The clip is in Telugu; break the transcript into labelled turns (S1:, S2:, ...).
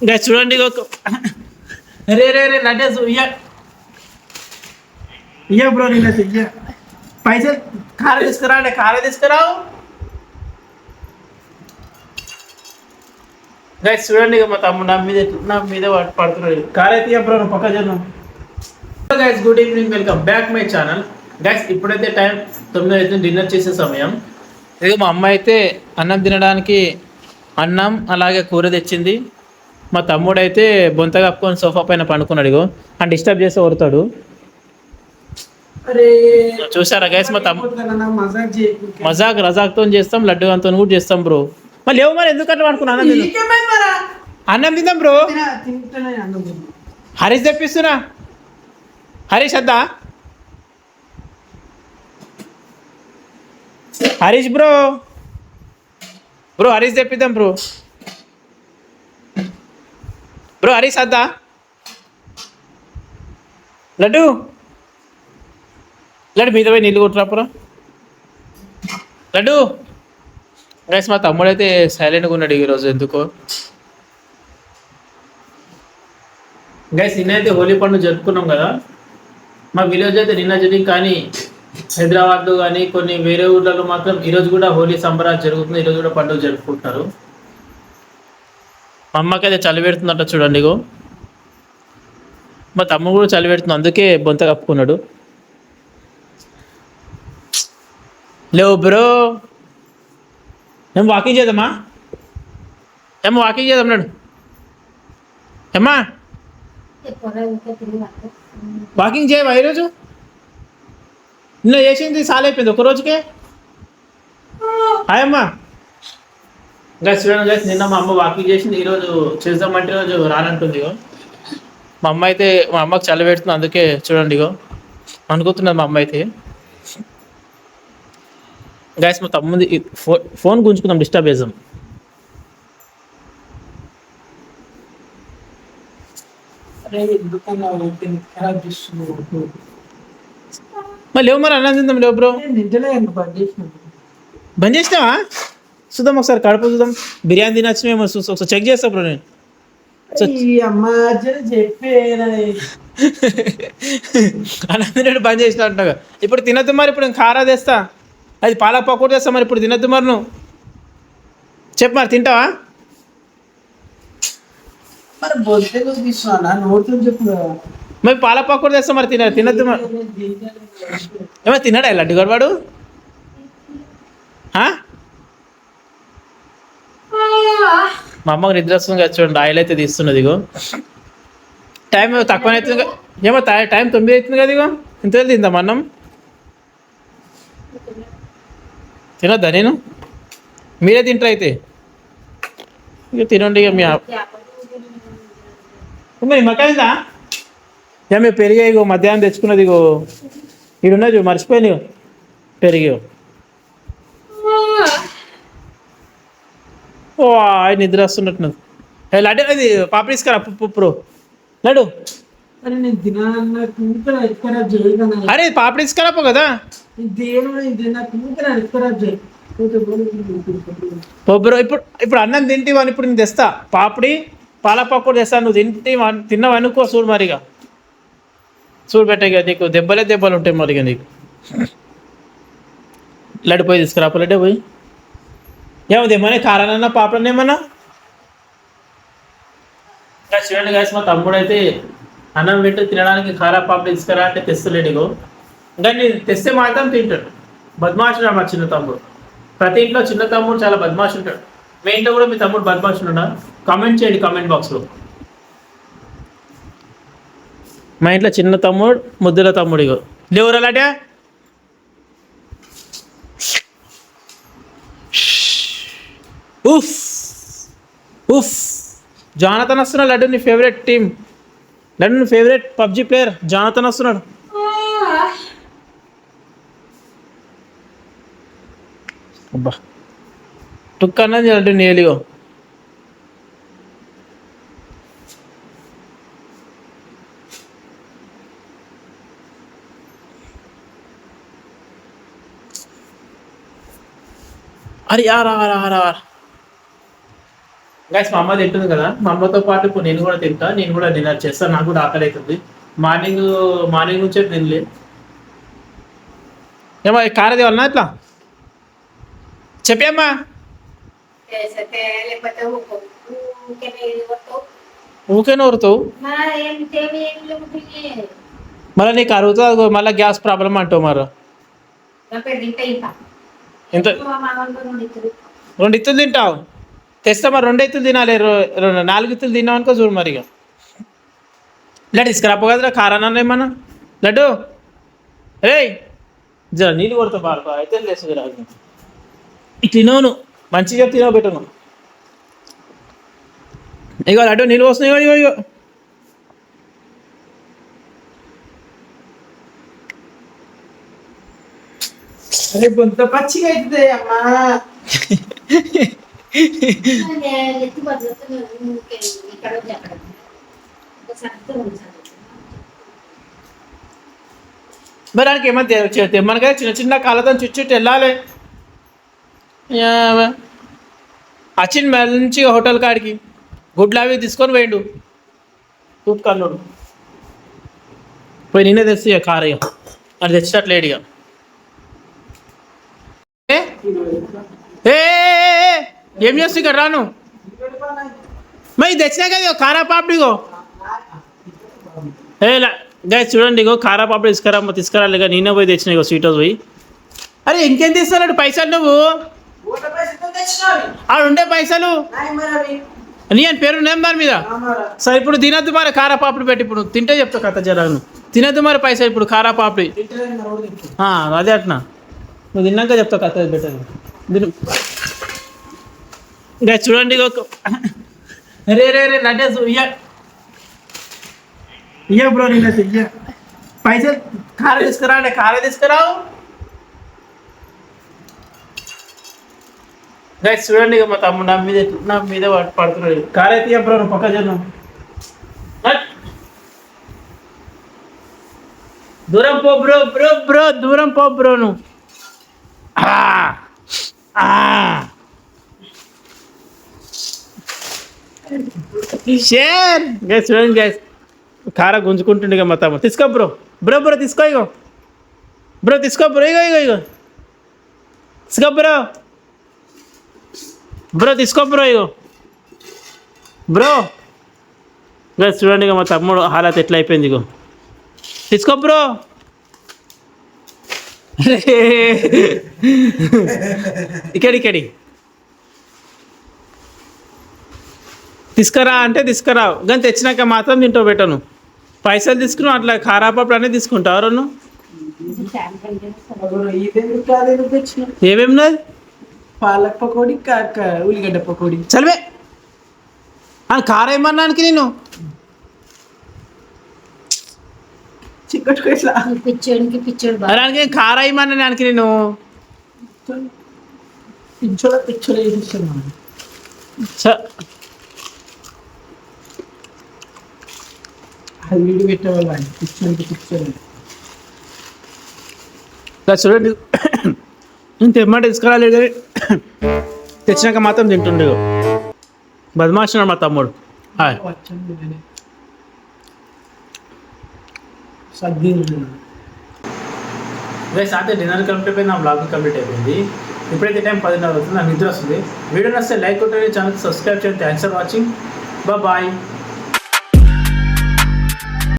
S1: ఇంకా చూడండి రే రే రే లడ్డు ఇయ్య బ్రో నిన్న ఇయ్య పైసలు కార తీసుకురా అంటే కార తీసుకురావు. గైస్ చూడండి ఇక మా తమ్ముడు నా మీద పడుతున్నాడు. కార్ అయితే బ్రో పక్క జన్మ. Guys good evening, welcome back my channel. Guys ఇప్పుడైతే టైం 9 అయితే డిన్నర్ చేసే సమయం. ఇక మా అమ్మ అయితే అన్నం తినడానికి అన్నం అలాగే కూర తెచ్చింది. మా తమ్ముడు అయితే బొంత కప్పుకొని సోఫా పైన పండుకున్నాడు. ఇగో అని డిస్టర్బ్ చేసి కొడతాడు. చూసారా గైస్ మా తమ్ముడు మజాక్ రజాక్తో చేస్తాం, లడ్డు అంతో కూడా చేస్తాం బ్రో. మళ్ళీ లేవు మరి ఎందుకు అట్లా పడుకున్నా? అన్నం తిందాం బ్రో. హరీష్ తెప్పిస్తున్నా. హరీష్ వద్దా? హరీష్ బ్రో హరీష్ తెప్పిద్దాం బ్రో. హరీష్ వద్దా? లడ్డు మీద పోయి నీళ్ళు కొట్టురాపురా లడ్డు. గైస్ మా తమ్ముడు అయితే సైలెంట్గా ఉన్నాడు ఈరోజు ఎందుకో. గైస్ నిన్నైతే హోలీ పండుగ జరుపుకున్నాం కదా. మా విలేజ్ అయితే నిన్న జరిగింది, కానీ హైదరాబాద్లో కానీ కొన్ని వేరే ఊర్లలో మాత్రం ఈరోజు కూడా హోలీ సంబరాలు జరుగుతుంది. ఈరోజు కూడా పండుగ జరుపుకుంటున్నారు. మా అమ్మకైతే చలి పెడుతుందంట చూడండి. ఇగో మా తమ్ముడు కూడా చలి పెడుతుంది, అందుకే బొంత కప్పుకున్నాడు. లేవు బ్రో. ఏం వాకింగ్ చేద్దామా? వాకింగ్ చేద్దాం నాడు. ఏమ్మా వాకింగ్ చేయవా ఈరోజు? నిన్న చేసింది సాల్ అయిపోయింది ఒక రోజుకే. హాయ్ అమ్మా. గైస్ చూడండి గైస్, నిన్న మా అమ్మ వాకింగ్ చేసింది, ఈరోజు చేద్దామంటే ఈరోజు రానంటుంది. ఇగో మా అమ్మకి చల్ల పెడుతుంది, అందుకే చూడండి ఇగో అనుకుంటున్నది మా అమ్మ అయితే. గైస్ మా తమ్ముంది ఫోన్ గుంజుకుందాం, డిస్టర్బ్ చేద్దాం. మరి లేవు మరి అన్నం తిందాం. లేవు బ్రో బంద్ చేసినావా? చూద్దాం ఒకసారి కడుపు చూద్దాం. బిర్యానీ తినచ్చినేమో ఒకసారి చెక్ చేస్తా బ్రో. నేను అన్నం తినట్టు బంద్ చేసిన అంటున్నా. ఇప్పుడు తినద్దు మరి. ఇప్పుడు నేను కారా తెస్తా, అది పాలక్ పకోడీ తెస్తా. మరి ఇప్పుడు తినద్దు మరి. నువ్వు చెప్పు మరి తింటావా? మరి పాలక్ పకోడీ తెస్తా. మరి తినద్దు మరి. ఏమో తిన్నాడా లడ్డు గడవాడు? మా అమ్మకి నిద్ర వస్తుంది కదా చూడండి. ఆయిల్ అయితే తీస్తున్నది. ఇగో టైం తక్కువనే అవుతుంది. ఏమో టైం 9 అవుతుంది కదా. ఇగో ఇంత తిందాం అన్నం. తినొద్దా నేను? మీరే తింటారు అయితే. ఇక తినండి. ఇక మీ నిమ్మకాయదా? ఇక మీ పెరిగా ఇగో మధ్యాహ్నం తెచ్చుకున్నది. ఇగో ఇడున్నది మర్చిపోయింది. ఇగో పెరిగి ఓ నిద్ర వస్తున్నట్టున్నది. లడ్డు అది పాపడి తీసుకురా పుప్పు లడ్డు. అరే పాపడి తీసుకురాపో కదా. బ్రో ఇప్పుడు అన్నం తింటివని ఇప్పుడు నేను తెస్తా. పాపడి పాలపకోడి తెస్తా. నువ్వు తిన్నావు అనుకో. చూడు మరిగా చూడు పెట్ట. నీకు దెబ్బలు ఉంటాయి మరిగా నీకు. లడ్డు పోయి తీసుకురాపో. లడ్డే పోయి ఏమది ఏమన్నా కారానన్నా పాపడన్నా ఏమన్నా. చూడండి గాయస్ మా తమ్ముడు అయితే అన్నం వింటూ తినడానికి కారా పాపడి తీసుకురా అంటే తెస్తలేడు. ఇగో ఇంకా నేను తెస్తే మాత్రం తింటాడు. బద్మాషుడు మా చిన్న తమ్ముడు. ప్రతి ఇంట్లో చిన్న తమ్ముడు చాలా బద్మాషు ఉంటాడు. మీ ఇంట్లో కూడా మీ తమ్ముడు బద్మాషుడు ఉన్నా? కామెంట్ చేయండి కామెంట్ బాక్స్లో. మా ఇంట్లో చిన్న తమ్ముడు ముద్దుల తమ్ముడు. ఇగో లేవురాలాటే ఉఫ్ ఉఫ్. జానతన్ వస్తున్నాడు. లడ్డు నీ ఫేవరెట్ టీమ్. లడ్డు నీ ఫేవరెట్ పబ్జి ప్లేయర్ జానతన్ వస్తున్నాడు. అబ్బా టుక్ అన్నది లడ్డు నేలిగో. अरे यार यार यार यार గైస్ మా అమ్మ తింటుంది కదా, మా అమ్మతో పాటు ఇప్పుడు నేను కూడా తింటా, నేను కూడా డిన్నర్ చేస్తాను. నాకు కూడా ఆకలి అవుతుంది. మార్నింగ్ మార్నింగ్ నుంచే తినలే. ఏమో కారది వలన ఎట్లా చెప్పమ్మా. ఊకేనే ఊరుతావు, మళ్ళీ నీకు అరుగుతుంది, మళ్ళీ గ్యాస్ ప్రాబ్లం అంటావు. మరి ఎంత 2 ఇత్తులు తింటావు? తెస్తా మరి 2 ఇత్తులు తినాలి. 4 ఇత్తులు తిన్నావు అనుకో చూడు మరి. ఇక లడ్డు తీసుకురాపో కదరా కారాన్న ఏమన్నా. లడ్డు ఏయ్ జర నీళ్ళు కొడతా బాగా అయితే లేదు రాజు. తినవును మంచిగా తినవు పెట్టను. ఇగో లడ్డు నీళ్ళు వస్తున్నాయి. ఇగో ఇగో
S2: అరే గొంత పచ్చిగా అవుతుంది అమ్మా.
S1: మరి దానికి ఏమన్నా తెమ్మనగా చిన్న చిన్న కాళ్ళతో చుట్టూ వెళ్ళాలి. వచ్చింది మంచి హోటల్ కాడికి గుడ్లు అవి తీసుకొని పోయిండు తూపు కన్నుడు. పోయి నేనే తెస్తా ఇక కారు. ఇక అది తెచ్చినట్లేడు. ఇక ఏం చేస్తు ఇక్కడ రాను మరి తెచ్చినా కదా కారా పాపడిగో. గైస్ చూడండి, ఇగో కారా పాపడి తీసుకురాలి. ఇక నేనే పోయి తెచ్చిన. ఇగో స్వీట్ హౌస్ పోయి. అరే ఇంకేం తీస్తున్నాడు పైసలు నువ్వు? ఆడు ఉండే పైసలు నీ అని పేరు నేమ్ దాని మీద. సరే ఇప్పుడు తినద్దు మరి కారా పాపడి పెట్టి. ఇప్పుడు తింటే చెప్తా కథ జరాను. తినద్దు మరి పైసలు ఇప్పుడు కారా పాపడి. అదే అట్నా నువ్వు తిన్నాక చెప్తా కథ పెట్టదు. ఇంకా చూడండి రే రే రే లడ్డే ఇయ్య బ్రో. నిన్న ఇయ్య పైసలు కార తీసుకురా అంటే కార తీసుకురావు. గైస్ చూడండి, ఇక మా తమ్ముడు నా మీద పడుతున్నాడు. కార్ అయితే బ్రో నువ్వు పక్క జన్ను దూరం పో బ్రో. బ్రో బ్రో దూరం పో బ్రో నువ్వు. షేర్ గైస్ చూడండి గైస్ కార గుంజుకుంటుండే. ఇక మా తమ్ముడు తీసుకో బ్రో. బ్రో బ్రో తీసుకో. ఇగో బ్రో తీసుకో బ్రో. ఇగో ఇగో ఇగో తీసుకో బ్రో. బ్రో తీసుకో బ్రో. ఇగో బ్రో గైస్ చూడండి, ఇక మా తమ్ముడు హాలత్ ఎట్లా అయిపోయింది. ఇగో తీసుకో బ్రో. ఇక్కడి తీసుకురా అంటే తీసుకురావు, కానీ తెచ్చినాక మాత్రం తింటూ పెట్టను. పైసలు తీసుకున్నావు అట్లా ఖారాపాపులు అనేది తీసుకుంటావు. నువ్వు ఏమేమి
S2: పాలక్ పకోడీ, ఉల్లిగడ్డ పకోడీ.
S1: చదివే కారం ఏమన్నానికి నేను పిచ్చోడికి కారం ఏమన్నానికి నేను
S2: పిచ్చోడు వేసిస్తాను. అది వీడి పెట్టేవాళ్ళు పిచ్చోడికి.
S1: చూడండి నేను తెమ్మంటే తీసుకురాలేదు కానీ తెచ్చినాక మాత్రం తింటుండే. బదమాషినాడు మా తమ్ముడు. అయితే డిన్నర్ కంప్లీట్ అయిపోయింది, నా బ్లాగ్ కంప్లీట్ అయిపోయింది. ఇప్పుడైతే టైం 10:30 అవుతుంది, నాకు నిద్ర వస్తుంది. వీడియో నచ్చితే లైక్ కొట్టండి, ఛానల్ సబ్స్క్రైబ్ చేయండి. Thanks for watching. బాయ్.